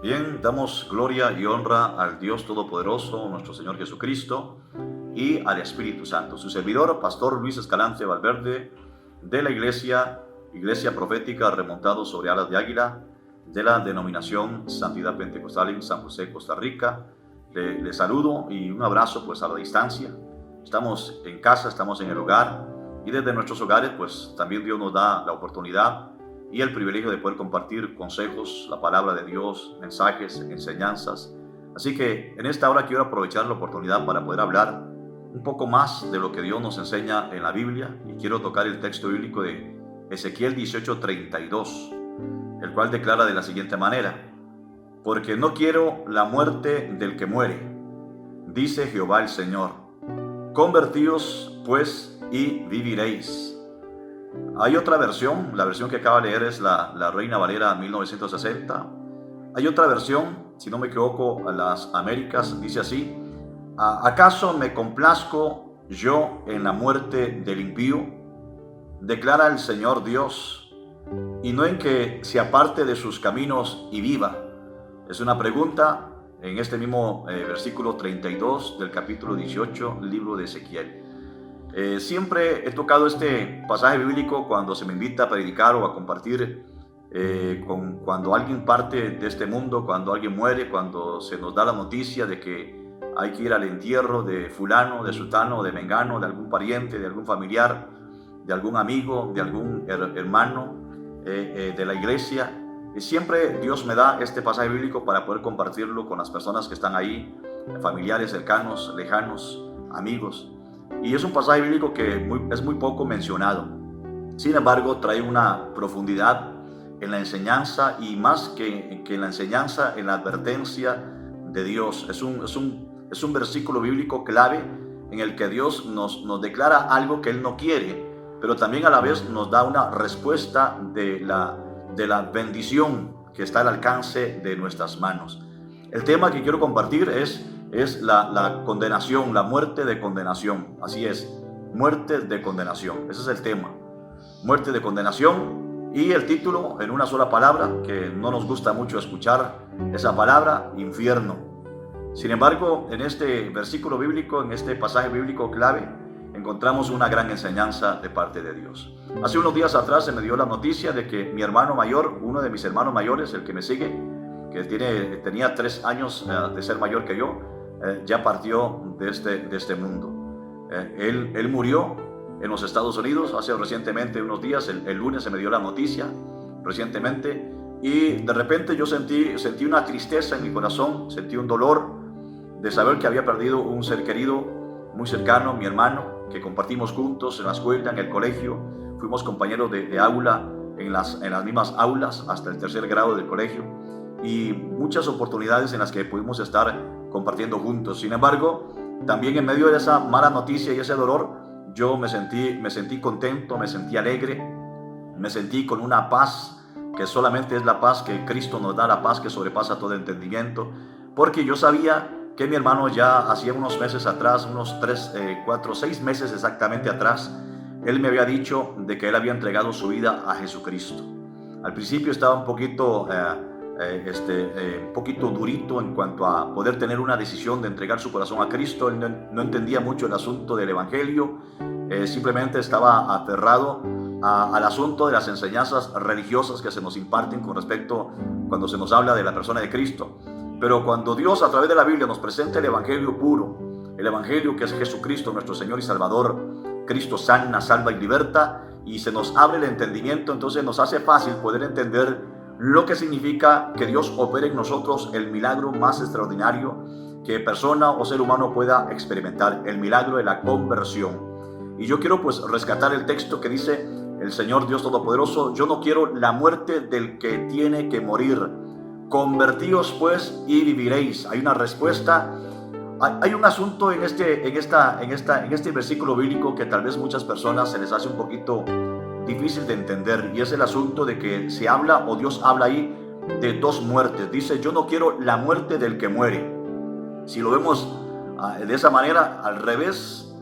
Bien, damos gloria y honra al Dios Todopoderoso, nuestro Señor Jesucristo, y al Espíritu Santo. Su servidor, Pastor Luis Escalante Valverde, de la Iglesia Profética Remontado sobre Alas de Águila, de la denominación Santidad Pentecostal en San José, Costa Rica. Le saludo y un abrazo pues a la distancia. Estamos en casa, estamos en el hogar, y desde nuestros hogares pues también Dios nos da la oportunidad y el privilegio de poder compartir consejos, la palabra de Dios, mensajes, enseñanzas. Así que en esta hora quiero aprovechar la oportunidad para poder hablar un poco más de lo que Dios nos enseña en la Biblia, y quiero tocar el texto bíblico de Ezequiel 18:32, el cual declara de la siguiente manera: porque no quiero la muerte del que muere, dice Jehová el Señor. Convertíos pues y viviréis. Hay otra versión, la versión que acaba de leer es la Reina Valera 1960. Hay otra versión, si no me equivoco, las Américas, dice así: ¿acaso me complazco yo en la muerte del impío? Declara el Señor Dios, y no en que se aparte de sus caminos y viva. Es una pregunta en este mismo versículo 32 del capítulo 18, libro de Ezequiel. Siempre he tocado este pasaje bíblico cuando se me invita a predicar o a compartir, cuando alguien parte de este mundo, cuando alguien muere, cuando se nos da la noticia de que hay que ir al entierro de fulano, de sutano, de mengano, de algún pariente, de algún familiar, de algún amigo, de algún hermano de la iglesia. Y siempre Dios me da este pasaje bíblico para poder compartirlo con las personas que están ahí, familiares cercanos, lejanos, amigos. Y es un pasaje bíblico que es muy poco mencionado. Sin embargo, trae una profundidad en la enseñanza, y más que en la enseñanza, en la advertencia de Dios. Es un versículo bíblico clave en el que Dios nos declara algo que Él no quiere, pero también a la vez nos da una respuesta de la bendición que está al alcance de nuestras manos. El tema que quiero compartir es la condenación, la muerte de condenación. Así es, muerte de condenación. Ese es el tema, muerte de condenación. Y el título en una sola palabra, que no nos gusta mucho escuchar esa palabra: infierno. Sin embargo, en este versículo bíblico, en este pasaje bíblico clave, encontramos una gran enseñanza de parte de Dios. Hace unos días atrás se me dio la noticia de que mi hermano mayor, uno de mis hermanos mayores, el que me sigue, que tenía 3 años de ser mayor que yo, ya partió de este mundo. Él murió en los Estados Unidos hace recientemente unos días. El lunes se me dio la noticia, recientemente, y de repente yo sentí una tristeza en mi corazón, sentí un dolor de saber que había perdido un ser querido, muy cercano, mi hermano, que compartimos juntos en la escuela, en el colegio. Fuimos compañeros de aula en las mismas aulas hasta el 3er grado del colegio, y muchas oportunidades en las que pudimos estar compartiendo juntos. Sin embargo, también en medio de esa mala noticia y ese dolor, yo me sentí contento, me sentí alegre, me sentí con una paz que solamente es la paz que Cristo nos da, la paz que sobrepasa todo entendimiento, porque yo sabía que mi hermano ya hacía unos meses atrás, unos 3, 4, 6 meses exactamente atrás, él me había dicho de que él había entregado su vida a Jesucristo. Al principio estaba un poquito durito en cuanto a poder tener una decisión de entregar su corazón a Cristo. Él no entendía mucho el asunto del evangelio, simplemente estaba aferrado al asunto de las enseñanzas religiosas que se nos imparten con respecto cuando se nos habla de la persona de Cristo. Pero cuando Dios a través de la Biblia nos presenta el evangelio puro, el evangelio que es Jesucristo, nuestro Señor y Salvador, Cristo sana, salva y liberta, y se nos abre el entendimiento, entonces nos hace fácil poder entender lo que significa que Dios opere en nosotros el milagro más extraordinario que persona o ser humano pueda experimentar, el milagro de la conversión. Y yo quiero pues rescatar el texto que dice el Señor Dios Todopoderoso: yo no quiero la muerte del que tiene que morir, convertíos pues y viviréis. Hay una respuesta. Hay un asunto en este versículo bíblico que tal vez muchas personas se les hace un poquito difícil de entender, y es el asunto de que se habla, o Dios habla ahí, de 2 muertes. Dice: yo no quiero la muerte del que muere. Si lo vemos de esa manera, al revés,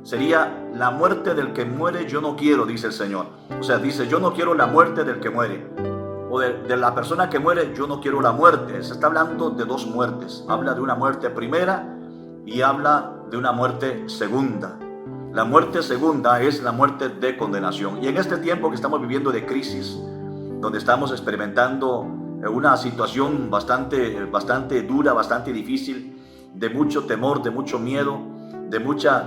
sería: la muerte del que muere yo no quiero, dice el Señor. O sea, dice: yo no quiero la muerte del que muere. o de la persona que muere, yo no quiero la muerte. Se está hablando de dos muertes. Habla de una muerte primera y habla de una muerte segunda. La muerte segunda es la muerte de condenación. Y en este tiempo que estamos viviendo de crisis, donde estamos experimentando una situación bastante dura, bastante difícil, de mucho temor, de mucho miedo, de mucha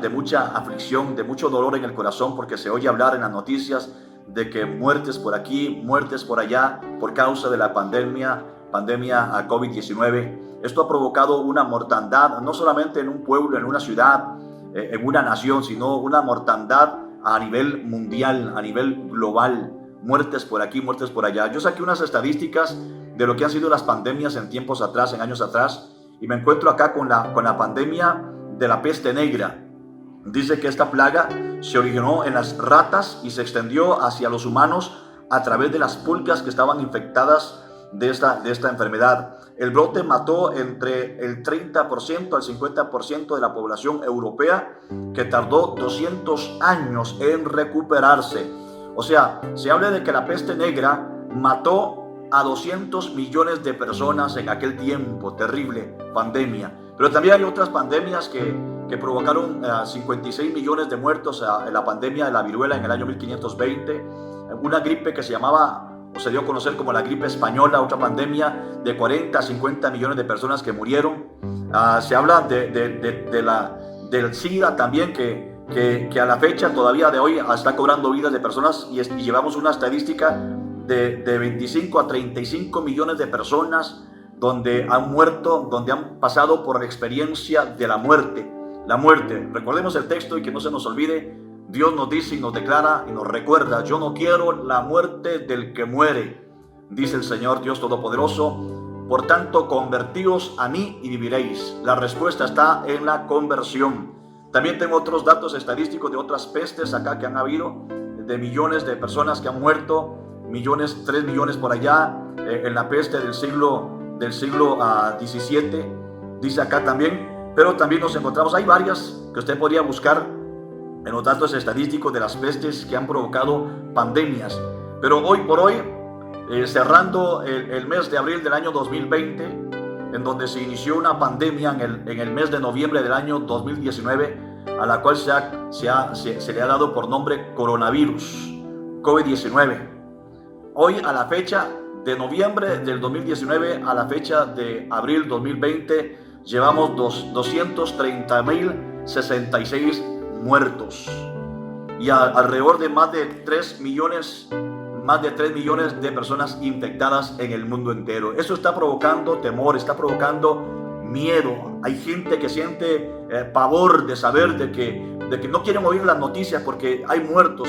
aflicción, de mucho dolor en el corazón, porque se oye hablar en las noticias de que muertes por aquí, muertes por allá, por causa de la pandemia a COVID-19. Esto ha provocado una mortandad, no solamente en un pueblo, en una ciudad, en una nación, sino una mortandad a nivel mundial, a nivel global. Muertes por aquí, muertes por allá. Yo saqué unas estadísticas de lo que han sido las pandemias en tiempos atrás, en años atrás, y me encuentro acá con la pandemia de la peste negra. Dice que esta plaga se originó en las ratas y se extendió hacia los humanos a través de las pulgas que estaban infectadas de esta enfermedad. El brote mató entre el 30% al 50% de la población europea, que tardó 200 años en recuperarse. O sea, se habla de que la peste negra mató a 200 millones de personas en aquel tiempo, terrible pandemia. Pero también hay otras pandemias que provocaron 56 millones de muertos en la pandemia de la viruela en el año 1520, una gripe que se llamaba, o se dio a conocer como la gripe española, otra pandemia de 40 a 50 millones de personas que murieron. Se habla del SIDA también, que a la fecha todavía de hoy está cobrando vidas de personas, y llevamos una estadística de 25 a 35 millones de personas donde han muerto, donde han pasado por la experiencia de la muerte. La muerte, recordemos el texto y que no se nos olvide. Dios nos dice y nos declara y nos recuerda: yo no quiero la muerte del que muere, dice el Señor Dios Todopoderoso. Por tanto, convertíos a mí y viviréis. La respuesta está en la conversión. También tengo otros datos estadísticos de otras pestes acá que han habido, de millones de personas que han muerto, 3 millones por allá, en la peste del siglo XVII, dice acá también. Pero también nos encontramos, hay varias que usted podría buscar en los datos estadísticos de las pestes que han provocado pandemias. Pero hoy por hoy, cerrando el mes de abril del año 2020, en donde se inició una pandemia en el mes de noviembre del año 2019, a la cual se le ha dado por nombre coronavirus, COVID-19. Hoy, a la fecha de noviembre del 2019 a la fecha de abril 2020, llevamos 230.066 muertos y alrededor de más de 3 millones de personas infectadas en el mundo entero. Eso está provocando temor, está provocando miedo. Hay gente que siente pavor de saber de que no quieren oír las noticias porque hay muertos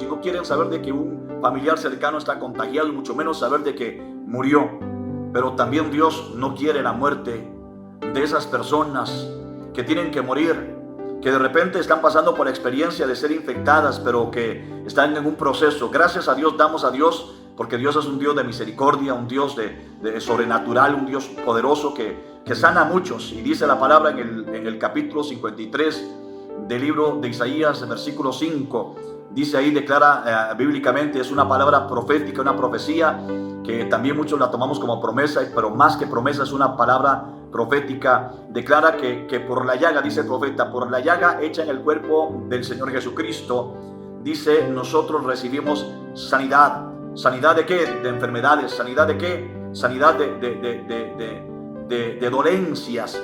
y no quieren saber de que un familiar cercano está contagiado y mucho menos saber de que murió. Pero también Dios no quiere la muerte de esas personas que tienen que morir, que de repente están pasando por la experiencia de ser infectadas, pero que están en un proceso. Gracias a Dios, damos a Dios, porque Dios es un Dios de misericordia, un Dios de sobrenatural, un Dios poderoso que sana a muchos. Y dice la palabra en el capítulo 53 del libro de Isaías, versículo 5, dice ahí, declara bíblicamente, es una palabra profética, una profecía que también muchos la tomamos como promesa, pero más que promesa es una palabra profética. Declara que por la llaga, dice el profeta, por la llaga hecha en el cuerpo del Señor Jesucristo, dice, nosotros recibimos sanidad. ¿Sanidad de qué? De enfermedades. ¿Sanidad de qué? Sanidad de dolencias,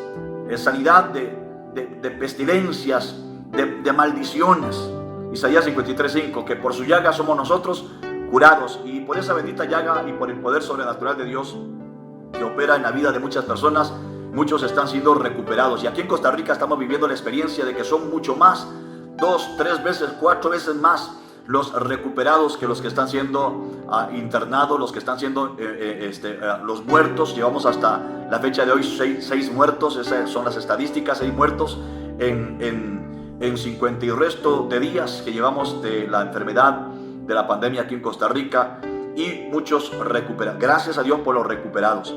sanidad de pestilencias, de maldiciones. Isaías 53:5, que por su llaga somos nosotros curados. Y por esa bendita llaga y por el poder sobrenatural de Dios que opera en la vida de muchas personas, muchos están siendo recuperados. Y aquí en Costa Rica estamos viviendo la experiencia de que son mucho más, 2, 3 veces, 4 veces más los recuperados que los que están siendo internados, los que están siendo los muertos. Llevamos hasta la fecha de hoy 6 muertos, esas son las estadísticas, 6 muertos en 50 y resto de días que llevamos de la enfermedad, de la pandemia aquí en Costa Rica, y muchos recuperados. Gracias a Dios por los recuperados.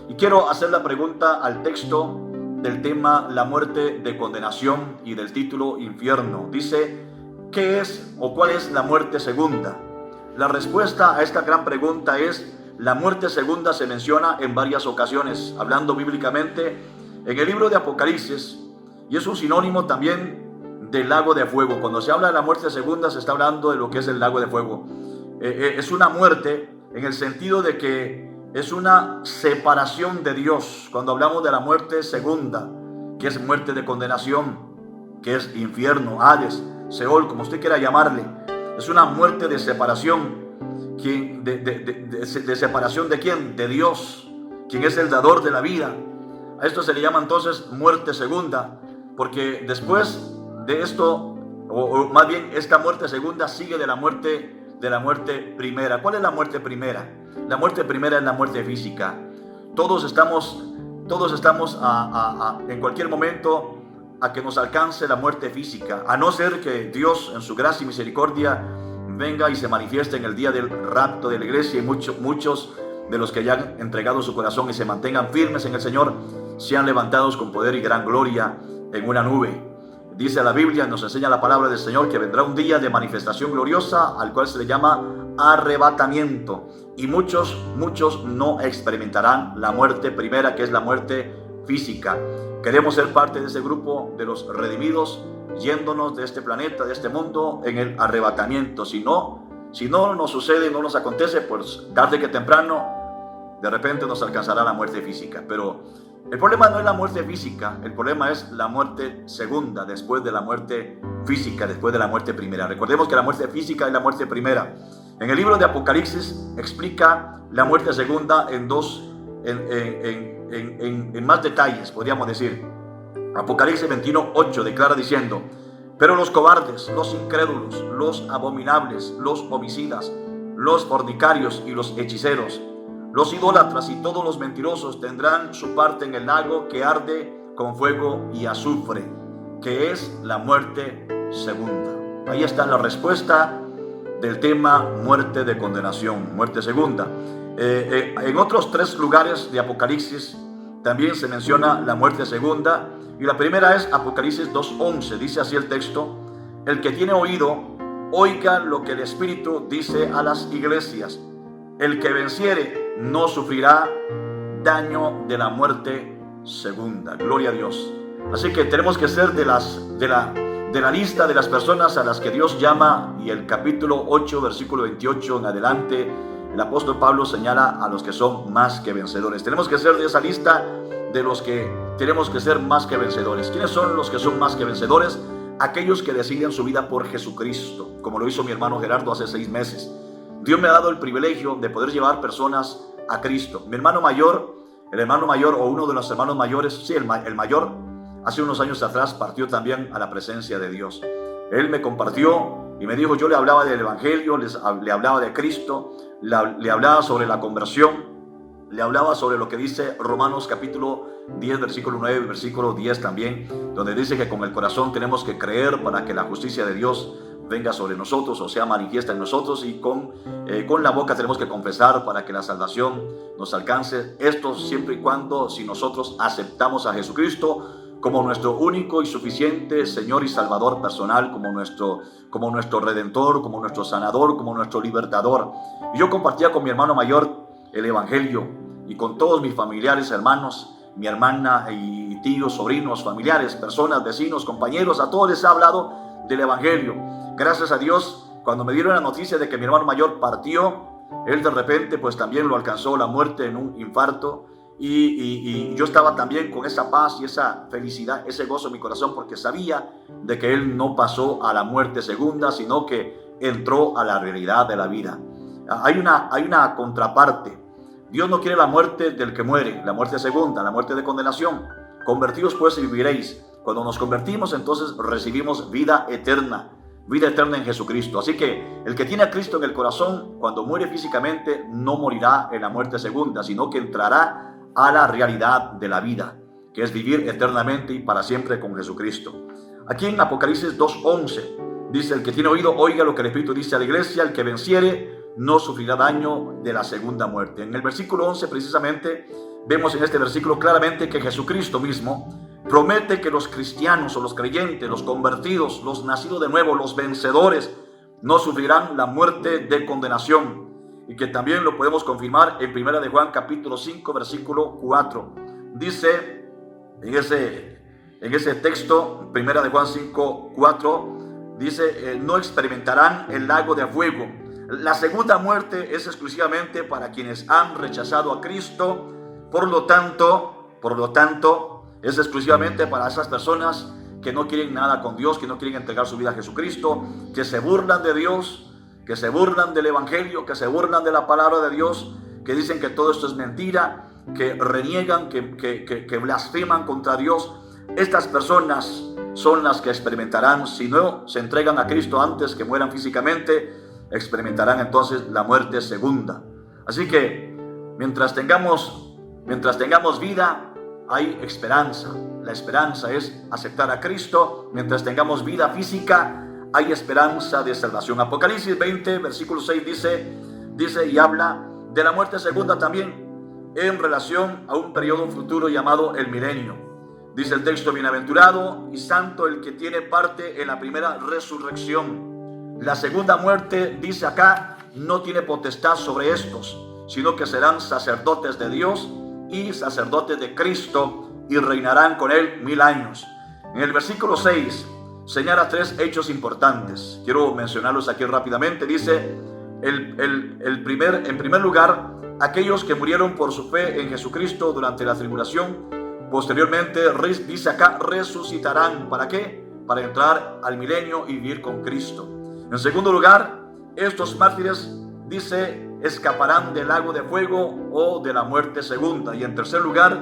Y quiero hacer la pregunta al texto del tema la muerte de condenación y del título infierno. Dice, ¿qué es o cuál es la muerte segunda? La respuesta a esta gran pregunta es la muerte segunda se menciona en varias ocasiones, hablando bíblicamente en el libro de Apocalipsis, y es un sinónimo también del lago de fuego. Cuando se habla de la muerte segunda, se está hablando de lo que es el lago de fuego. Es una muerte en el sentido de que es una separación de Dios. Cuando hablamos de la muerte segunda, que es muerte de condenación, que es infierno, Hades, Seol, como usted quiera llamarle, es una muerte de separación. ¿De separación de quién? De Dios, quien es el dador de la vida. A esto se le llama entonces muerte segunda, porque después de esto, o más bien esta muerte segunda sigue de la muerte primera. ¿Cuál es la muerte primera? La muerte primera es la muerte física. Todos estamos en cualquier momento a que nos alcance la muerte física, a no ser que Dios en su gracia y misericordia venga y se manifieste en el día del rapto de la iglesia, y muchos de los que ya han entregado su corazón y se mantengan firmes en el Señor sean levantados con poder y gran gloria en una nube. Dice la Biblia, nos enseña la palabra del Señor, que vendrá un día de manifestación gloriosa al cual se le llama arrebatamiento, y muchos no experimentarán la muerte primera, que es la muerte física. Queremos ser parte de ese grupo de los redimidos, yéndonos de este planeta, de este mundo, en el arrebatamiento. Si no nos sucede, no nos acontece, pues tarde que temprano, de repente nos alcanzará la muerte física. Pero el problema no es la muerte física, el problema es la muerte segunda, después de la muerte física, después de la muerte primera. Recordemos que la muerte física es la muerte primera. En el libro de Apocalipsis explica la muerte segunda en más detalles, podríamos decir. Apocalipsis 21:8 declara diciendo: pero los cobardes, los incrédulos, los abominables, los homicidas, los fornicarios y los hechiceros, los idólatras y todos los mentirosos tendrán su parte en el lago que arde con fuego y azufre, que es la muerte segunda. Ahí está la respuesta del tema muerte de condenación, muerte segunda. En otros 3 lugares de Apocalipsis también se menciona la muerte segunda, y la primera es Apocalipsis 2:11. Dice así el texto: el que tiene oído, oiga lo que el Espíritu dice a las iglesias. El que venciere no sufrirá daño de la muerte segunda. Gloria a Dios. Así que tenemos que ser de la lista de las personas a las que Dios llama, y el capítulo 8, versículo 28 en adelante, el apóstol Pablo señala a los que son más que vencedores. Tenemos que ser de esa lista de los que tenemos que ser más que vencedores. ¿Quiénes son los que son más que vencedores? Aquellos que deciden su vida por Jesucristo, como lo hizo mi hermano Gerardo hace 6 meses. Dios me ha dado el privilegio de poder llevar personas a Cristo. Mi hermano mayor, el hermano mayor, o uno de los hermanos mayores, sí, el mayor, hace unos años atrás partió también a la presencia de Dios. Él me compartió y me dijo, yo le hablaba del Evangelio, le hablaba de Cristo, le hablaba sobre la conversión, le hablaba sobre lo que dice Romanos capítulo 10, versículo 9, versículo 10 también, donde dice que con el corazón tenemos que creer para que la justicia de Dios venga sobre nosotros, o sea, manifiesta en nosotros, y con la boca tenemos que confesar para que la salvación nos alcance. Esto siempre y cuando, si nosotros aceptamos a Jesucristo como nuestro único y suficiente Señor y Salvador personal, como nuestro Redentor, como nuestro Sanador, como nuestro Libertador. Y yo compartía con mi hermano mayor el Evangelio, y con todos mis familiares, hermanos, mi hermana y tíos, sobrinos, familiares, personas, vecinos, compañeros, a todos les he hablado del Evangelio. Gracias a Dios, cuando me dieron la noticia de que mi hermano mayor partió, él de repente pues también lo alcanzó la muerte en un infarto, y yo estaba también con esa paz y esa felicidad, ese gozo en mi corazón, porque sabía de que él no pasó a la muerte segunda, sino que entró a la realidad de la vida. Hay una contraparte. Dios no quiere la muerte del que muere, la muerte segunda, la muerte de condenación. Convertidos pues y viviréis. Cuando nos convertimos, entonces recibimos vida eterna en Jesucristo. Así que el que tiene a Cristo en el corazón, cuando muere físicamente, no morirá en la muerte segunda, sino que entrará a la realidad de la vida, que es vivir eternamente y para siempre con Jesucristo. Aquí en Apocalipsis 2:11 dice: el que tiene oído, oiga lo que el Espíritu dice a la iglesia. El que venciere no sufrirá daño de la segunda muerte. En el versículo 11 precisamente vemos en este versículo claramente que Jesucristo mismo promete que los cristianos o los creyentes, los convertidos, los nacidos de nuevo, los vencedores, no sufrirán la muerte de condenación. y que también lo podemos confirmar en 1 de Juan capítulo 5 versículo 4. Dice en ese texto, 1 de Juan 5, 4, dice, no experimentarán el lago de fuego. La segunda muerte es exclusivamente para quienes han rechazado a Cristo. Por lo tanto, es exclusivamente para esas personas que no quieren nada con Dios, que no quieren entregar su vida a Jesucristo, que se burlan de Dios, que se burlan del Evangelio, que se burlan de la palabra de Dios, que dicen que todo esto es mentira, que reniegan, que blasfeman contra Dios. Estas personas son las que experimentarán, si no se entregan a Cristo antes que mueran físicamente, experimentarán entonces la muerte segunda. Así que mientras tengamos vida, hay esperanza. La esperanza es aceptar a Cristo. Mientras tengamos vida física, hay esperanza de salvación. Apocalipsis 20, versículo 6 dice y habla de la muerte segunda también, en relación a un periodo futuro llamado el milenio. Dice el texto, bienaventurado y santo el que tiene parte en la primera resurrección. La segunda muerte, dice acá, no tiene potestad sobre estos, sino que serán sacerdotes de Dios y sacerdotes de Cristo y reinarán con él 1000 años. En el versículo 6 señala 3 hechos importantes. Quiero mencionarlos aquí rápidamente. Dice, en primer lugar, aquellos que murieron por su fe en Jesucristo durante la tribulación, posteriormente, dice acá, resucitarán. ¿Para qué? Para entrar al milenio y vivir con Cristo. En segundo lugar, estos mártires, dice, escaparán del lago de fuego o de la muerte segunda. Y en tercer lugar,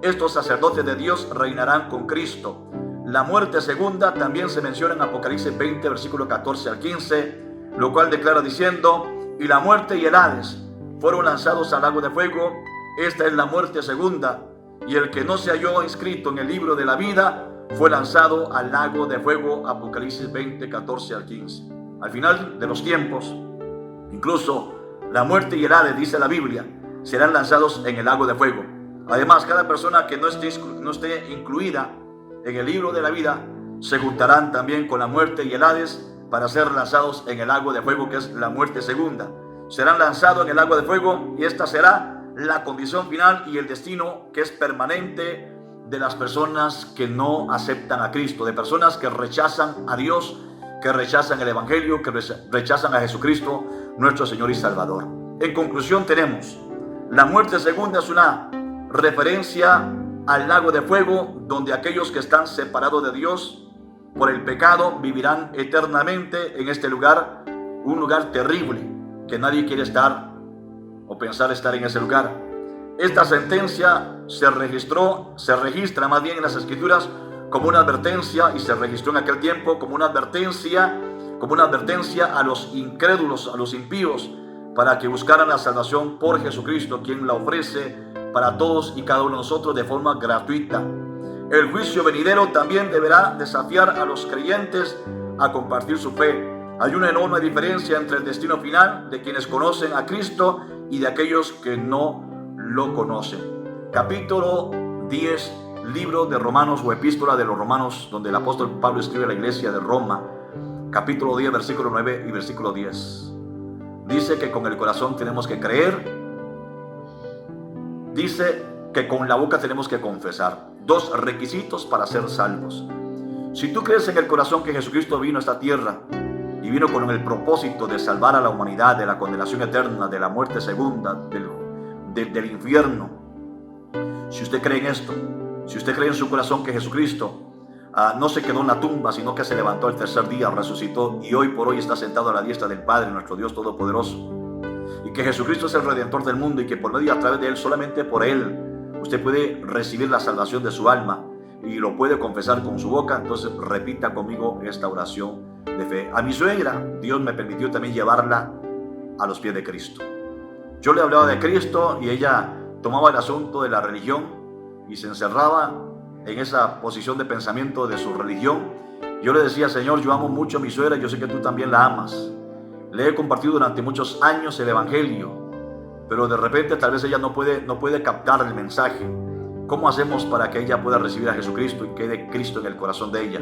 estos sacerdotes de Dios reinarán con Cristo. La muerte segunda también se menciona en Apocalipsis 20, versículo 14 al 15, lo cual declara diciendo, y la muerte y el Hades fueron lanzados al lago de fuego. Esta es la muerte segunda, y el que no se halló inscrito en el libro de la vida fue lanzado al lago de fuego. Apocalipsis 20, 14 al 15. Al final de los tiempos, incluso la muerte y el Hades, dice la Biblia, serán lanzados en el lago de fuego. Además, cada persona que no esté incluida en el libro de la vida se juntarán también con la muerte y el Hades para ser lanzados en el lago de fuego, que es la muerte segunda. Serán lanzados en el lago de fuego, y esta será la condición final y el destino que es permanente de las personas que no aceptan a Cristo, de personas que rechazan a Dios, que rechazan el Evangelio, que rechazan a Jesucristo, nuestro Señor y Salvador. En conclusión, tenemos la muerte segunda, es una referencia al lago de fuego, donde aquellos que están separados de Dios por el pecado vivirán eternamente en este lugar, un lugar terrible que nadie quiere estar o pensar estar en ese lugar. Esta sentencia se registra más bien en las Escrituras como una advertencia, y se registró en aquel tiempo como una advertencia a los incrédulos, a los impíos, para que buscaran la salvación por Jesucristo, quien la ofrece para todos y cada uno de nosotros de forma gratuita. El juicio venidero también deberá desafiar a los creyentes a compartir su fe. Hay una enorme diferencia entre el destino final de quienes conocen a Cristo y de aquellos que no lo conocen. Capítulo 10, libro de Romanos, o epístola de los Romanos, donde el apóstol Pablo escribe a la iglesia de Roma. Capítulo 10, versículo 9 y versículo 10. Dice que con el corazón tenemos que creer. Dice que con la boca tenemos que confesar. 2 requisitos para ser salvos. Si tú crees en el corazón que Jesucristo vino a esta tierra y vino con el propósito de salvar a la humanidad de la condenación eterna, de la muerte segunda, del infierno, si usted cree en esto, si usted cree en su corazón que Jesucristo no se quedó en la tumba, sino que se levantó el tercer día, resucitó y hoy por hoy está sentado a la diestra del Padre, nuestro Dios Todopoderoso, y que Jesucristo es el Redentor del mundo, y que por medio y a través de Él, solamente por Él, usted puede recibir la salvación de su alma y lo puede confesar con su boca, entonces repita conmigo esta oración de fe. A mi suegra, Dios me permitió también llevarla a los pies de Cristo. Yo le hablaba de Cristo y ella tomaba el asunto de la religión y se encerraba en esa posición de pensamiento de su religión. Yo le decía, Señor, yo amo mucho a mi suegra, yo sé que tú también la amas. Le he compartido durante muchos años el Evangelio, pero de repente tal vez ella no puede captar el mensaje. ¿Cómo hacemos para que ella pueda recibir a Jesucristo y quede Cristo en el corazón de ella?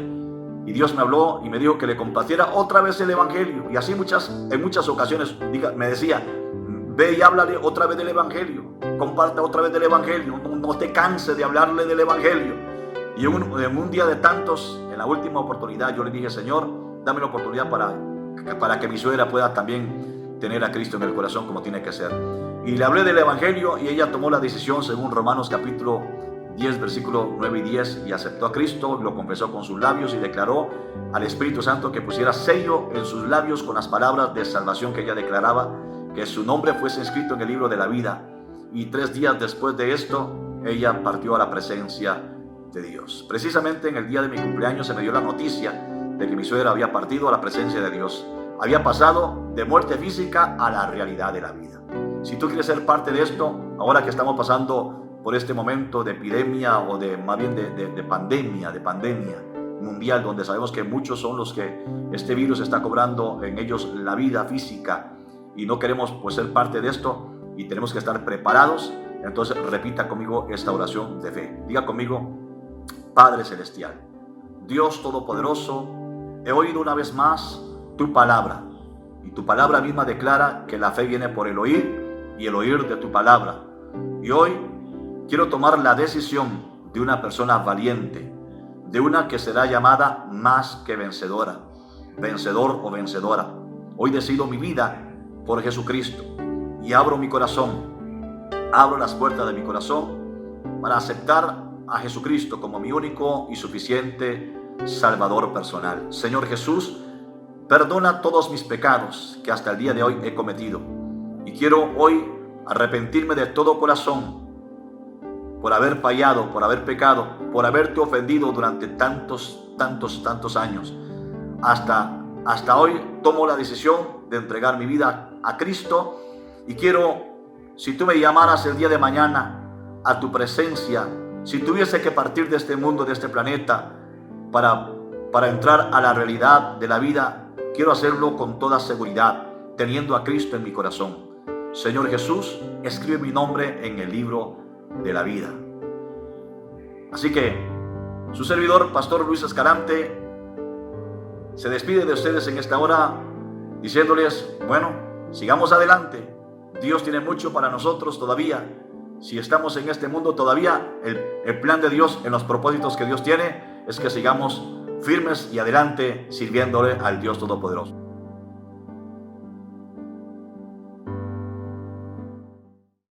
Y Dios me habló y me dijo que le compartiera otra vez el Evangelio. Y así en muchas ocasiones me decía, Ve y háblale otra vez del Evangelio. Comparta otra vez del Evangelio. No te canses de hablarle del Evangelio. Y en un día de tantos, en la última oportunidad, yo le dije: Señor, dame la oportunidad para que mi suegra pueda también tener a Cristo en el corazón como tiene que ser. Y le hablé del Evangelio y ella tomó la decisión según Romanos capítulo 10, versículos 9 y 10, y aceptó a Cristo, lo confesó con sus labios y declaró al Espíritu Santo que pusiera sello en sus labios con las palabras de salvación que ella declaraba, que su nombre fuese escrito en el libro de la vida. Y 3 días después de esto, ella partió a la presencia de Dios. Precisamente en el día de mi cumpleaños se me dio la noticia de que mi suegra había partido a la presencia de Dios. Había pasado de muerte física a la realidad de la vida. Si tú quieres ser parte de esto, ahora que estamos pasando por este momento de epidemia, o más bien de pandemia mundial, donde sabemos que muchos son los que este virus está cobrando en ellos la vida física, y no queremos pues ser parte de esto, y tenemos que estar preparados. Entonces repita conmigo esta oración de fe. Diga conmigo: Padre Celestial, Dios Todopoderoso, he oído una vez más tu palabra, y tu palabra misma declara que la fe viene por el oír, y el oír de tu palabra. Y hoy quiero tomar la decisión de una persona valiente, de una que será llamada más que vencedora, vencedor o vencedora. Hoy decido mi vida por Jesucristo y abro mi corazón, abro las puertas de mi corazón para aceptar a Jesucristo como mi único y suficiente Salvador personal. Señor Jesús, perdona todos mis pecados que hasta el día de hoy he cometido, y quiero hoy arrepentirme de todo corazón por haber fallado, por haber pecado, por haberte ofendido durante tantos años. Hasta hoy tomo la decisión de entregar mi vida a Cristo, y quiero, si tú me llamaras el día de mañana a tu presencia, si tuviese que partir de este mundo, de este planeta, para entrar a la realidad de la vida, quiero hacerlo con toda seguridad, teniendo a Cristo en mi corazón. Señor Jesús, escribe mi nombre en el libro de la vida. Así que su servidor, Pastor Luis Escalante, se despide de ustedes en esta hora diciéndoles: bueno, sigamos adelante. Dios tiene mucho para nosotros todavía. Si estamos en este mundo todavía, el plan de Dios, en los propósitos que Dios tiene, es que sigamos firmes y adelante sirviéndole al Dios Todopoderoso.